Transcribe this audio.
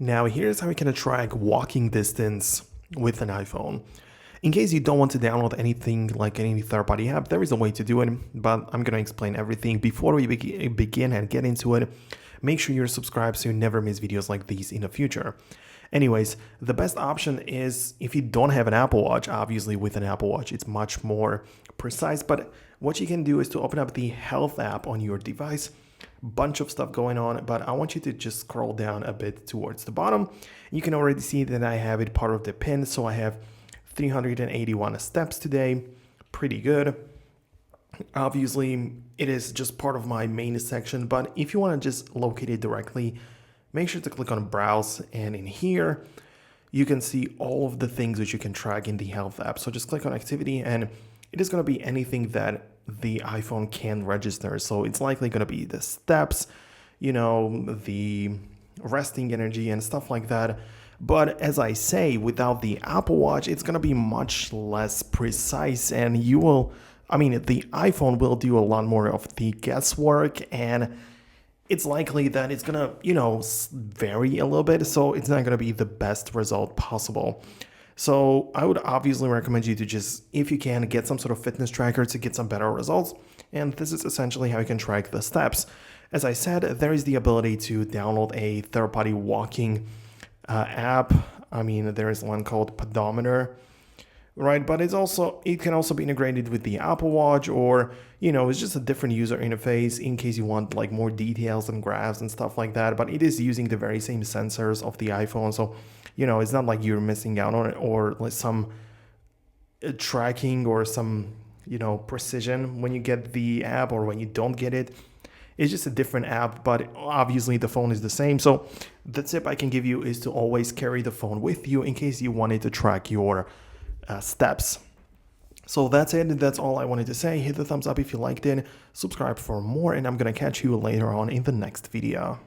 Now here's how you can track walking distance with an iPhone. In case you don't want to download anything like any third-party app, there is a way to do it, but I'm going to explain everything. Before we begin and get into it, make sure you're subscribed so you never miss videos like these in the future. Anyways, the best option is if you don't have an Apple Watch. Obviously with an Apple Watch it's much more precise, but what you can do is to open up the health app on your device. Bunch of stuff going on, but I want you to just scroll down a bit towards the bottom. You can already see that I have it part of the pin, so I have 381 steps today. Pretty good. Obviously it is just part of my main section, but if you want to just locate it directly, make sure to click on browse, and in here you can see all of the things which you can track in the health app. So just click on activity and it is going to be anything that the iPhone can register. So it's likely going to be the steps, the resting energy and stuff like that. But as I say, without the Apple Watch, it's going to be much less precise, and the iPhone will do a lot more of the guesswork, and it's likely that it's going to, vary a little bit. So it's not going to be the best result possible. So I would obviously recommend you to just, if you can, get some sort of fitness tracker to get some better results. And this is essentially how you can track the steps. As I said, there is the ability to download a third-party walking app. There is one called Pedometer, right? But it can also be integrated with the Apple Watch, or it's just a different user interface in case you want like more details and graphs and stuff like that. But it is using the very same sensors of the iPhone, so it's not like you're missing out on it, or like some tracking or some precision when you get the app or when you don't get it. It's just a different app, but obviously the phone is the same. So the tip I can give you is to always carry the phone with you in case you wanted to track your steps. So that's it. That's all I wanted to say. Hit the thumbs up if you liked it, subscribe for more, and I'm gonna catch you later on in the next video.